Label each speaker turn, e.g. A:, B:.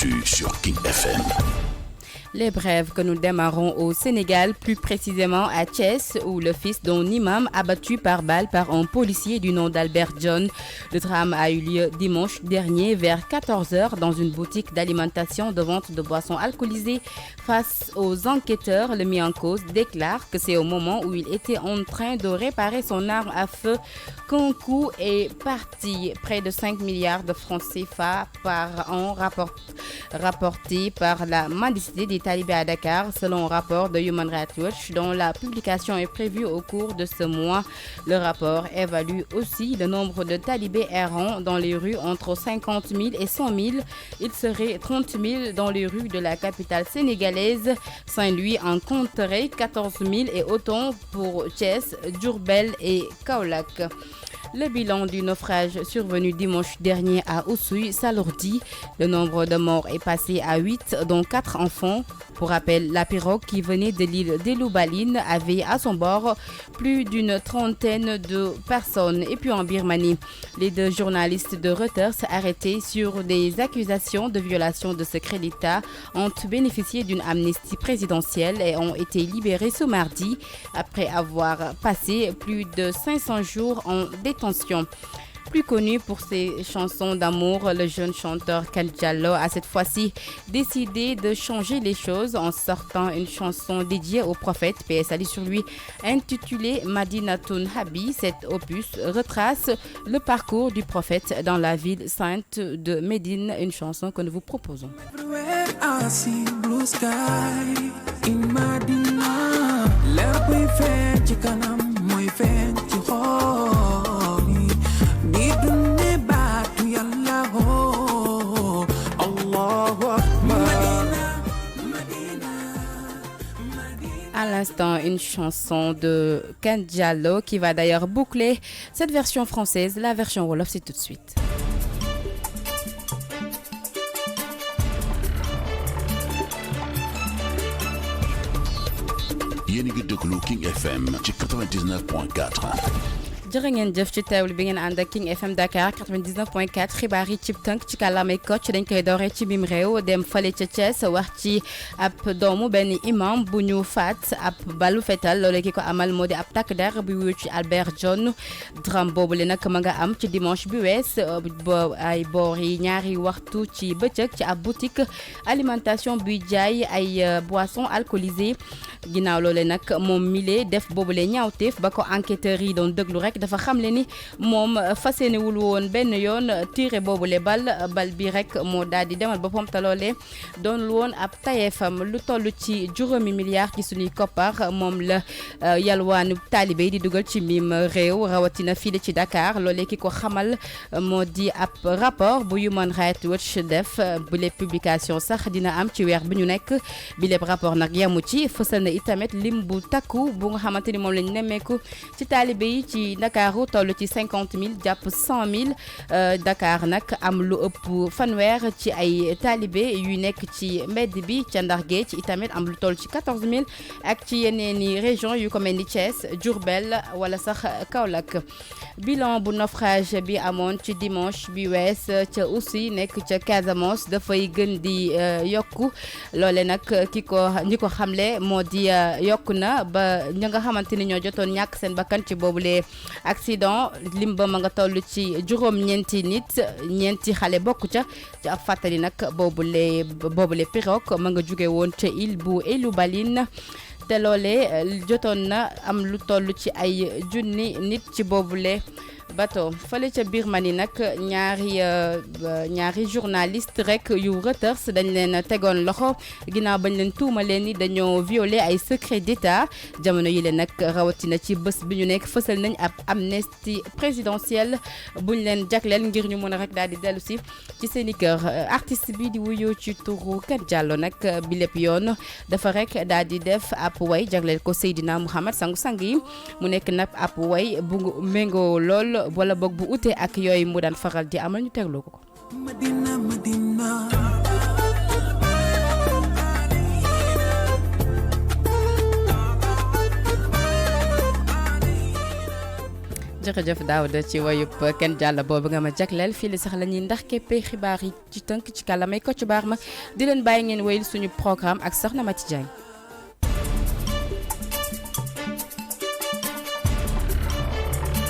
A: l'actu sur King FM.
B: Les brèves que nous démarrons au Sénégal, plus précisément à Thiès, où le fils d'un imam abattu par balle par un policier du nom d'Albert John. Le drame a eu lieu dimanche dernier vers 14h dans une boutique d'alimentation de vente de boissons alcoolisées. Face aux enquêteurs, le mis en cause déclare que c'est au moment où il était en train de réparer son arme à feu qu'un coup est parti. Près de 5 milliards de francs CFA par an rapportés par la mendicité des talibés à Dakar, selon un rapport de Human Rights Watch dont la publication est prévue au cours de ce mois. Le rapport évalue aussi le nombre de talibés errants dans les rues entre 50 000 et 100 000. Il serait 30 000 dans les rues de la capitale sénégalaise. Saint-Louis en compterait 14 000 et autant pour Thiès, Diourbel et Kaolack. Le bilan du naufrage survenu dimanche dernier à Oussouye s'alourdit. Le nombre de morts est passé à 8, dont 4 enfants. Pour rappel, la pirogue qui venait de l'île d'Eloubaline avait à son bord plus d'une trentaine de personnes. Et puis en Birmanie, les 2 journalistes de Reuters arrêtés sur des accusations de violation de secret d'État ont bénéficié d'une amnistie présidentielle et ont été libérés ce mardi après avoir passé plus de 500 jours en détention. Plus connu pour ses chansons d'amour, le jeune chanteur Ken Diallo a cette fois-ci décidé de changer les choses en sortant une chanson dédiée au prophète, paix et salut sur lui, intitulée Madinatoun Habi. Cet opus retrace le parcours du prophète dans la ville sainte de Médine, une chanson que nous vous proposons. À l'instant, une chanson de Ken Diallo qui va d'ailleurs boucler cette version française. La version Wolof, c'est tout de suite.
A: Yéen a ngi déglu King FM ci 99.4.
B: jërë ngeen jëf ci teewlu bi ngeen ànd ak King FM Dakar 99.4 xibaar yi ci tënk ci kàllaamay Kocc dañ koy dooree ci biim réew dem fale ca Thiès wax ci ab doomu benn imam bu ñu faat ab balu fetal loolu ki ko amal moo di ab takk der bu wuyu ci Albert John. Drame boobu le nag ma nga am ci dimanche bi wees ba ay boor yi ñaari waxtu ci bëccëg ci ab boutique alimentation buy jaay ay boissons alcoolisées ginnaaw loole nag moom mile def boobu le ñaawteef ba ko enquêteurs yi doon déglu rek dafa xamle ni moom fas yéenewul woon benn yoon tiré boobu le bal bi rek moo daal di demal boppam te loolee doon woon ab tayeefam lu toll ci juróomi milliards ci suñuy koppar moom la yalwaanu taalibe yi di dugal ci mim réew rawatina fii ci Dakar loolee ki ko xamal moo di ab rapport bu Human Rights Watch def bu les publication sax dina am ci weer bi ñu nekk bi lépp rapport nag yamu ci fësal na itamit lim bu takku bu nga xamante ni moom lañ nemmeeku ci taalibe yi ci Dakaru toll ci 50 000 jàpp 100 000 Dakar nag am lu ëpp fanweer ci ay talibé yu nekk ci mbedd bi ca Ndar Géej itamit am lu toll ci 14 000 ak ci yeneeni région yu ko mel ni Thiès Diourbel wala sax Kaolack. Bilan bu naufrage bi amoon ci dimanche bi wees ca Oussouye nekk ca Casamance dafay gën di yokku loole nag ñi ko xamle moo di yokku na ba ñi nga xamante ni ñoo jotoon ñàkk seen bakkan ci boobule accident lim ba ma nga toll ci juróom-ñeenti nit ñeenti xale bokk ca ci ab fàttali nag boobule pirogue ma nga jóge woon ca île bu Eloubaline te loolee jotoon na am lu toll ci ay junni nit ci boobule bateau fale ca Birmanie nag ñaari journaliste rek yu Reuters dañ leen tegoon loxo ginnaaw bañ leen tuumalee ni dañoo violé ay secret d'état jamono yi leen nag rawatina ci bés bi ñu nekk fësal nañ ab amnistie présidentielle buñ leen jagleel ngir ñu mën a rek daal di dellu si ci seeni kër. Artiste bi di wuyoo ci turu Kat Diallo nag bi lépp yoon dafa rek daal di def ab way jagleel ko Seydina Mouhamed sangu-sang yi mu nekk nag ab way bu méngoo lool wala boog bu ute ak yooyu mu daan faral di amal ñu tegloo ko. Madina Madina jërëjëf Daouda ci wayub kenn jàll boobu nga ma jagleel fii li sax la ñuy ndax képpee xibaar yi ci tënk ci kàllaamay Kocc Barma di leen bàyyi ngeen wéyal suñu programme ak Soxna Mati Diagne